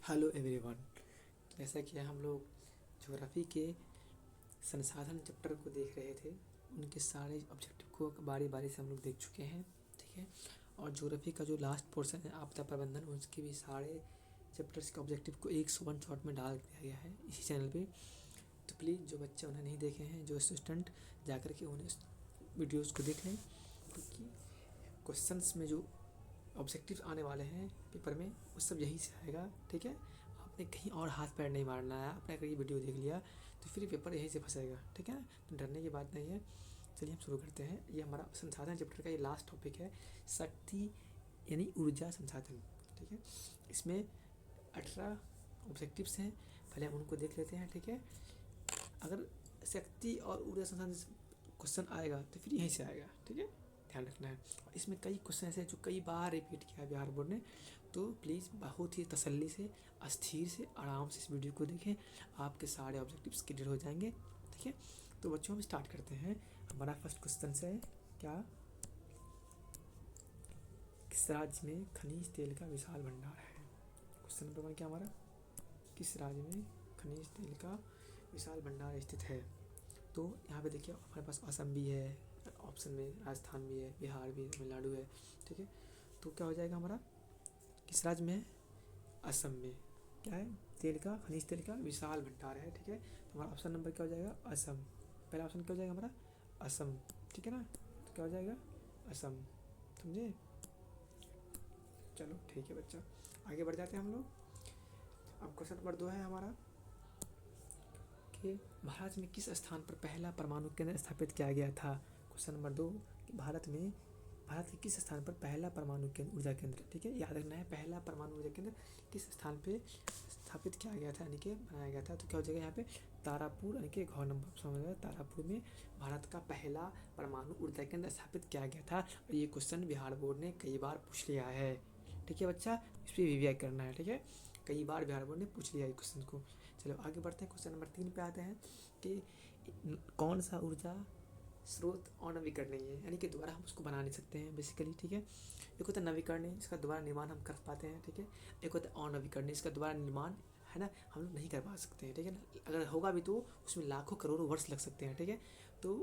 Hello everyone. जैसा कि हम लोग ज्योग्राफी के संसाधन चैप्टर को देख रहे थे, उनके सारे ऑब्जेक्टिव को बारी बारी से हम लोग देख चुके हैं। ठीक है। और ज्योग्राफी का जो लास्ट पोर्शन है आपदा प्रबंधन, उसके भी सारे चैप्टर्स के ऑब्जेक्टिव को एक वन शॉट में डाल दिया गया है इसी चैनल पे। तो प्लीज़ जो बच्चे उन्हें नहीं देखे हैं, जो असिस्टेंट जाकर के उन्हें वीडियोज़ को देख लें, क्योंकि क्वेश्चंस में जो ऑब्जेक्टिव आने वाले हैं पेपर में वो सब यहीं से आएगा। ठीक है। आपने कहीं और हाथ पैर नहीं मारना है। आपने अगर ये वीडियो देख लिया तो फिर पेपर यहीं से फंसेगा। ठीक है। तो डरने की बात नहीं है। चलिए हम शुरू करते हैं। ये हमारा संसाधन चैप्टर का ये लास्ट टॉपिक है, शक्ति यानी ऊर्जा संसाधन। ठीक है। इसमें 18 ऑब्जेक्टिव्स हैं, पहले हम उनको देख लेते हैं। ठीक है। अगर शक्ति और ऊर्जा संसाधन क्वेश्चन आएगा तो फिर यहीं से आएगा। ठीक है, ध्यान रखना है। और इसमें कई क्वेश्चन ऐसे हैं जो कई बार रिपीट किया है बिहार बोर्ड ने, तो प्लीज़ बहुत ही तसल्ली से, अस्थिर से, आराम से इस वीडियो को देखें। आपके सारे ऑब्जेक्टिव्स क्लियर हो जाएंगे। ठीक है। तो बच्चों हम स्टार्ट करते हैं। हमारा फर्स्ट क्वेश्चन है क्या, किस राज्य में खनिज तेल का विशाल भंडार है। क्वेश्चन नंबर 1 क्या हमारा, किस राज्य में खनिज तेल का विशाल भंडार स्थित है। तो यहाँ पे देखिए हमारे पास असम भी है, ऑप्शन में राजस्थान भी है, बिहार भी है, तमिलनाडु है। ठीक है। तो क्या हो जाएगा हमारा, किस राज्य में है, असम में क्या है, तेल का, खनिज तेल का विशाल भंडार है। ठीक है। तो हमारा ऑप्शन नंबर क्या हो जाएगा, असम। पहला ऑप्शन क्या हो जाएगा हमारा, असम। ठीक है ना। तो क्या हो जाएगा, असम। समझे। चलो ठीक है बच्चा, आगे बढ़ जाते हैं हम लोग। अब क्वेश्चन नंबर 2 है हमारा कि भारत में किस स्थान पर पहला परमाणु केंद्र स्थापित किया गया था। क्वेश्चन नंबर 2, भारत के किस स्थान पर पहला परमाणु केंद्र, ऊर्जा केंद्र, ठीक है, याद रखना है, पहला परमाणु ऊर्जा केंद्र किस स्थान पे स्थापित किया गया था, यानी कि बनाया गया था। तो क्या हो जाएगा यहाँ पे, तारापुर, यानी कि घ नंबर समझ गया, तारापुर में भारत का पहला परमाणु ऊर्जा केंद्र स्थापित किया गया था। और ये क्वेश्चन बिहार बोर्ड ने कई बार पूछ लिया है। ठीक है बच्चा, इस पर रिवाइज करना है। ठीक है, कई बार बिहार बोर्ड ने पूछ लिया है क्वेश्चन को। चलो आगे बढ़ते हैं, क्वेश्चन नंबर 3 पे आते हैं कि कौन सा ऊर्जा स्रोत अनवीकरणीय है, यानी कि दोबारा हम उसको बना नहीं सकते हैं बेसिकली। ठीक है। एक होता है नवीकरणीय, इसका दोबारा निर्माण हम कर पाते हैं। ठीक है। एक होता है अनवीकरणीय, इसका दोबारा निर्माण है ना हम लोग नहीं कर पा सकते हैं। ठीक है ना, अगर होगा भी तो उसमें लाखों करोड़ों वर्ष लग सकते हैं। ठीक है। तो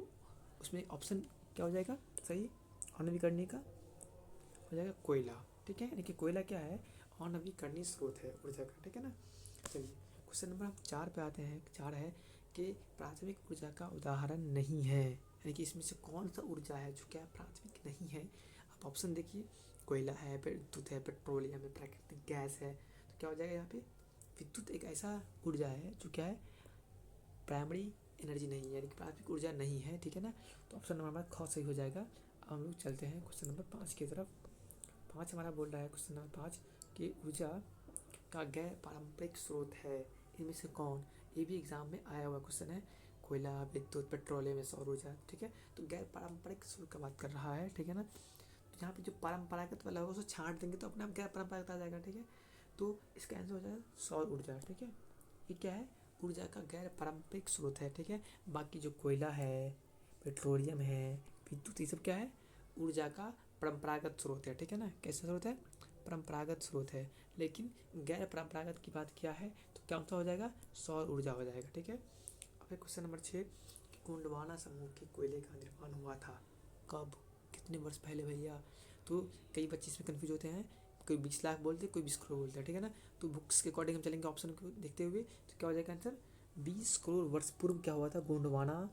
उसमें ऑप्शन क्या हो जाएगा सही, अनवीकरणीय का हो जाएगा कोयला। ठीक है, यानी कि कोयला क्या है, अनवीकरणीय स्रोत है ऊर्जा का। ठीक है ना। चलिए क्वेश्चन नंबर 4 पे आते हैं। 4 है कि प्राथमिक ऊर्जा का उदाहरण नहीं है, यानी कि इसमें से कौन सा ऊर्जा है जो क्या प्राथमिक नहीं है। आप ऑप्शन देखिए, कोयला है, विद्युत है, पेट्रोलियम है, प्राकृतिक गैस है। तो क्या हो जाएगा यहाँ पे, विद्युत एक ऐसा ऊर्जा है जो क्या है, प्राइमरी एनर्जी नहीं है, यानी कि प्राथमिक ऊर्जा नहीं है। ठीक है ना। तो ऑप्शन नंबर हमारा ख सही हो जाएगा। अब हम लोग चलते हैं क्वेश्चन नंबर 5 की तरफ। 5 हमारा बोल रहा है, क्वेश्चन नंबर 5 कि ऊर्जा का गैर पारंपरिक स्रोत है, इनमें से कौन। ये भी एग्जाम में आया हुआ क्वेश्चन है, कोयला, विद्युत, पेट्रोलियम, सौर ऊर्जा। ठीक है। तो गैर पारंपरिक स्रोत का बात कर रहा है। ठीक है ना। तो यहाँ पे जो परंपरागत वाला होगा उसको छांट देंगे तो अपने आप गैर परंपरागत आ जाएगा। ठीक है। तो इसका आंसर हो जाएगा सौर ऊर्जा। ठीक है, ये क्या है, ऊर्जा का गैर पारंपरिक स्रोत है। ठीक है। बाकी जो कोयला है, पेट्रोलियम है, विद्युत, ये सब क्या है, ऊर्जा का परंपरागत स्रोत है। ठीक है ना, कैसा स्रोत है, परंपरागत स्रोत है। लेकिन गैर परंपरागत की बात किया है तो क्या सा हो जाएगा, सौर ऊर्जा हो जाएगा। ठीक है। अब क्वेश्चन नंबर 6, गोंडवाना समूह के कोयले का निर्माण हुआ था कब, कितने वर्ष पहले भैया। तो कई बच्चे इसमें कन्फ्यूज होते हैं, कोई 20 लाख बोलते, कोई 20 करोड़ बोलते हैं। ठीक है ना। तो बुक्स के अकॉर्डिंग हम चलेंगे ऑप्शन को देखते हुए। तो क्या हो जाएगा आंसर, 20 करोड़ वर्ष पूर्व क्या हुआ था, गोंडवाना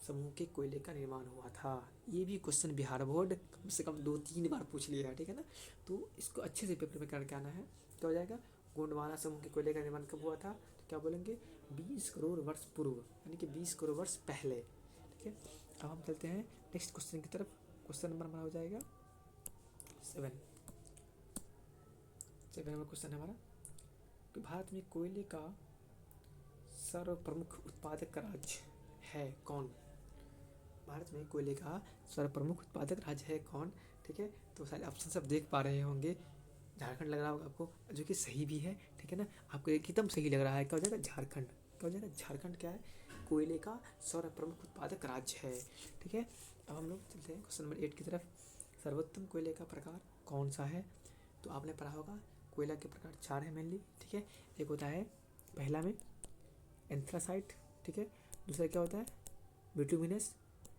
समूह के कोयले का निर्माण हुआ था। ये भी क्वेश्चन बिहार बोर्ड कम से कम 2-3 बार पूछ लिया है। ठीक है ना। तो इसको अच्छे से पेपर में करके आना है। क्या हो जाएगा, गोंडवाना समूह के कोयले का निर्माण कब हुआ था, तो क्या बोलेंगे 20 करोड़ वर्ष पूर्व, यानी कि 20 करोड़ वर्ष पहले। ठीक है। अब हम चलते हैं नेक्स्ट क्वेश्चन की तरफ। क्वेश्चन नंबर हमारा हो जाएगा 7 नंबर क्वेश्चन है हमारा कि भारत में कोयले का सर्व प्रमुख उत्पादक राज्य है कौन। भारत में कोयले का सर्व प्रमुख उत्पादक राज्य है कौन। ठीक है। तो सारे ऑप्शन सब देख पा रहे होंगे, झारखंड लग रहा होगा आपको, जो कि सही भी है। ठीक है ना, आपको एकदम सही लग रहा है। क्या हो जाएगा, झारखंड। क्या हो जाएगा, झारखंड क्या है, कोयले का सर्व प्रमुख उत्पादक राज्य है। ठीक है। अब हम लोग चलते हैं क्वेश्चन नंबर 8 की तरफ। सर्वोत्तम कोयले का प्रकार कौन सा है। तो आपने पढ़ा होगा कोयला के प्रकार 4 है मेनली। ठीक ठीक है। एक होता है पहला में एंथ्रासाइट, ठीक है। दूसरा क्या होता है बिटुमिनस,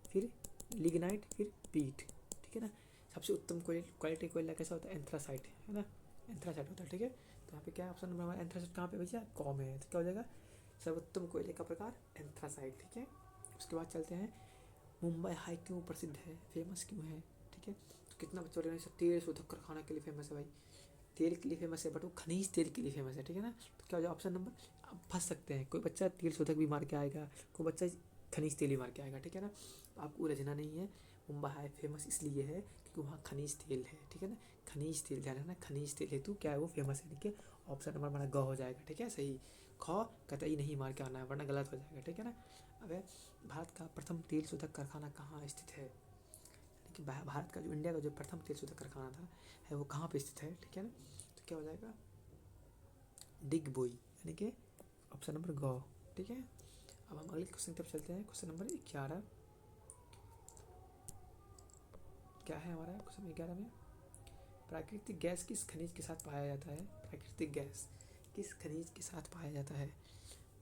फिर लिग्नाइट, फिर पीट, ठीक है ना। सबसे उत्तम क्वालिटी कोयला कैसा होता है एंथ्रासाइट, है ना, एंथ्रासाइट होता है, ठीक है। तो यहाँ पे क्या ऑप्शन नंबर हमारा एंथ्रासाइट कहाँ पे भैया कॉ में है, तो क्या हो जाएगा सर्वोत्तम कोयले का प्रकार एंथ्रासाइट, ठीक है। उसके बाद चलते हैं मुंबई हाई क्यों प्रसिद्ध है, फेमस क्यों है, ठीक है। तो कितना बच्चों ने तेल शोधक कारखाना के लिए फेमस है भाई, तेल के लिए फेमस है, बट वो खनिज तेल के लिए फेमस है, ठीक है ना। तो क्या हो जाए ऑप्शन नंबर, आप फंस सकते हैं, कोई बच्चा तेल शोधक भी मार के आएगा, कोई बच्चा खनिज तेल भी मार के आएगा, ठीक है ना। तो आपको उलझना नहीं है। मुंबई हाई फेमस इसलिए है क्योंकि वहाँ खनिज तेल है, ठीक है ना, खनिज तेल, ध्यान रखना खनिज तेल हेतु क्या है वो फेमस है, ठीक है। ऑप्शन नंबर हमारा ग हो जाएगा, ठीक है सही। ख कतई नहीं मार के आना है वरना गलत हो जाएगा, ठीक है ना। अब भारत का प्रथम तेल शोधक कारखाना कहाँ स्थित है, कि भारत का जो इंडिया का जो प्रथम तेल शोधक कारखाना था है वो कहाँ पे स्थित है, ठीक है ना। तो क्या हो जाएगा डिगबोई, यानी कि ऑप्शन नंबर ग, ठीक है। अब हम अगले क्वेश्चन की तरफ चलते हैं। क्वेश्चन नंबर 11 क्या है हमारा, क्वेश्चन 11 में प्राकृतिक गैस किस खनिज के साथ पाया जाता है, प्राकृतिक गैस किस खनिज के साथ पाया जाता है।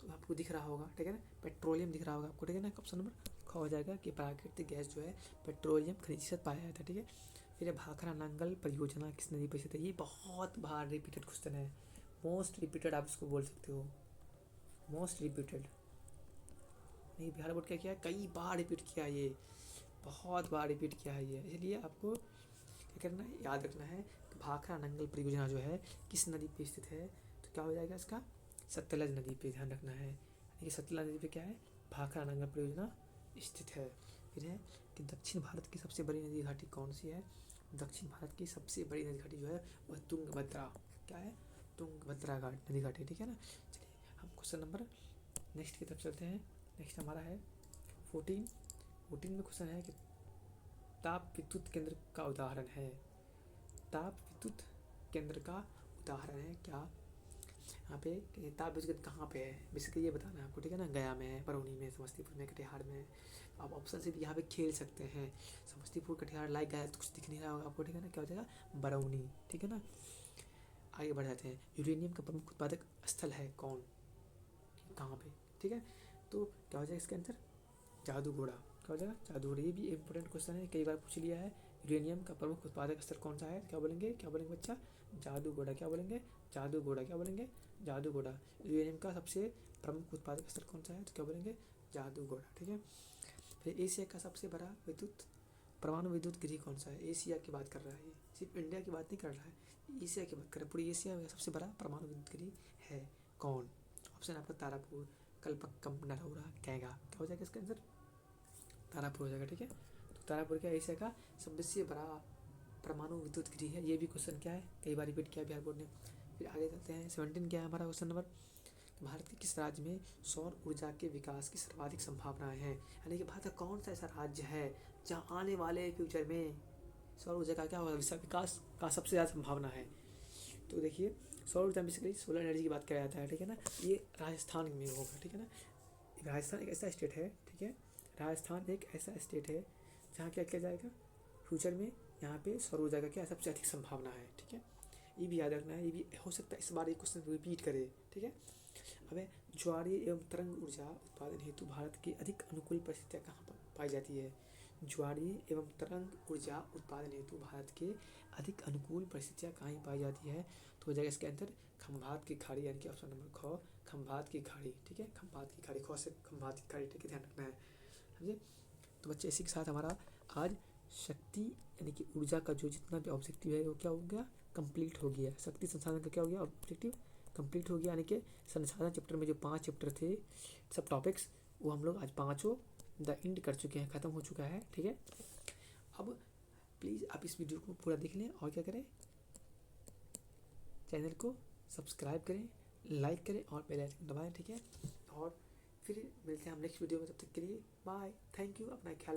तो आपको दिख रहा होगा, ठीक है ना, पेट्रोलियम दिख रहा होगा आपको, ठीक है ना। ऑप्शन नंबर ख हो जाएगा कि प्राकृतिक गैस जो है पेट्रोलियम खनिज के साथ पाया जाता है, ठीक है। फिर भाखड़ा नांगल परियोजना किस नदी पर स्थित है, ये बहुत बार रिपीटेड क्वेश्चन है, मोस्ट रिपीटेड आप इसको बोल सकते हो, मोस्ट रिपीटेड। नहीं बिहार बोर्ड क्या किया है, कई बार रिपीट किया है ये, बहुत बार रिपीट किया है ये, इसलिए आपको क्या करना है याद रखना है कि भाखड़ा नंगल परियोजना जो है किस नदी पे स्थित है। तो क्या हो जाएगा इसका सतलज नदी पे, ध्यान रखना है, यानी कि सतलज नदी पे क्या है भाखड़ा नंगल परियोजना स्थित है। फिर है कि दक्षिण भारत की सबसे बड़ी नदी घाटी कौन सी है, दक्षिण भारत की सबसे बड़ी नदी घाटी जो है वह तुंगभद्रा, क्या है तुंगभद्रा घाट नदी घाटी, ठीक है ना। चलिए हम क्वेश्चन नंबर नेक्स्ट की तरफ चलते हैं। नेक्स्ट हमारा है 14 में क्वेश्चन है कि ताप विद्युत केंद्र का उदाहरण है, ताप विद्युत केंद्र का उदाहरण है क्या, यहाँ पे ताप विद्युत कहाँ पे है बेसिकली ये बताना है आपको, ठीक है ना। गया में, बरौनी में, समस्तीपुर में, कटिहार में। आप ऑप्शन से भी यहाँ पे खेल सकते हैं, समस्तीपुर कटिहार लाइक गया तो कुछ दिख नहीं रहा होगा आपको, ठीक है ना। क्या हो जाएगा बरौनी, ठीक है ना। आगे बढ़ जाते हैं, यूरेनियम का प्रमुख उत्पादक स्थल है कौन, कहाँ पे, ठीक है। तो क्या हो जाएगा इसके अंदर जादूगोड़ा, क्या हो जाएगा जादूगोड़ा, ये भी इंपॉर्टेंट क्वेश्चन है, कई बार पूछ लिया है। यूरेनियम का प्रमुख उत्पादक स्थल कौन सा है, क्या बोलेंगे बच्चा जादूगोड़ा, क्या बोलेंगे जादूगोड़ा, क्या बोलेंगे जादूगोड़ा। यूरेनियम का सबसे प्रमुख उत्पादक स्थल कौन सा है, तो क्या बोलेंगे जादूगोड़ा, ठीक है। फिर एशिया का सबसे बड़ा परमाणु विद्युत गृह कौन सा है, एशिया की बात कर रहा है ये, सिर्फ इंडिया की बात नहीं कर रहा है, एशिया की बात कर रहा है, पूरी एशिया में सबसे बड़ा परमाणु विद्युत गृह है कौन। ऑप्शन आपका तारापुर, कल्पक्कम, नरौरा, कैगा, क्या हो जाएगा इसके आंसर तारापुर हो जाएगा, ठीक है। तो तारापुर क्या एशिया का सबसे बड़ा परमाणु विद्युत गृह है, ये भी क्वेश्चन क्या है कई बार रिपीट किया बिहार बोर्ड ने। फिर आगे चलते हैं 17 क्या है हमारा क्वेश्चन नंबर, भारत के किस राज्य में सौर ऊर्जा के विकास की सर्वाधिक संभावनाएं हैं, यानी कि भारत का कौन सा ऐसा राज्य है जहाँ आने वाले फ्यूचर में सौर ऊर्जा का क्या होगा विकास का सबसे ज़्यादा संभावना है। तो देखिए सौर ऊर्जा बेसिकली सोलर एनर्जी की बात किया जाता है, ठीक है ना। ये राजस्थान में होगा, ठीक है ना। राजस्थान एक ऐसा स्टेट है, ठीक है, राजस्थान एक ऐसा स्टेट है जहाँ क्या किया जाएगा फ्यूचर में, यहाँ पे सौर ऊर्जा का क्या सबसे अधिक संभावना है, ठीक है। ये भी याद रखना है, ये भी हो सकता है इस बार ये क्वेश्चन रिपीट करे, ठीक है। अब ज्वारीय एवं तरंग ऊर्जा उत्पादन हेतु भारत की अधिक अनुकूल परिस्थितियाँ कहाँ पर पाई जाती है, ज्वारीय एवं तरंग ऊर्जा उत्पादन हेतु भारत के अधिक अनुकूल परिस्थितियाँ कहाँ पाई जाती है। तो हो जाएगा इसके अंदर खंभात की खाड़ी, यानी कि ऑप्शन नंबर ख खंभात की खाड़ी, ठीक है, खंभात की खाड़ी, ख से खंभात की खाड़ी, ठीक है, ध्यान रखना है, समझे। तो बच्चे इसी के साथ हमारा आज शक्ति यानी कि ऊर्जा का जो जितना भी ऑब्जेक्टिव है वो क्या हो गया कंप्लीट हो गया, शक्ति संसाधन का क्या हो गया ऑब्जेक्टिव कंप्लीट हो गया, यानी कि संसाधन चैप्टर में जो 5 चैप्टर थे सब टॉपिक्स वो हम लोग आज पाँचों द एंड कर चुके हैं, ख़त्म हो चुका है, ठीक है। अब प्लीज़ आप इस वीडियो को पूरा देख लें और क्या करें चैनल को सब्सक्राइब करें, लाइक करें और बेल आइकन दबाएं, ठीक है। और फिर मिलते हैं हम नेक्स्ट वीडियो में, तब तक के लिए बाय, थैंक यू, अपना ख्याल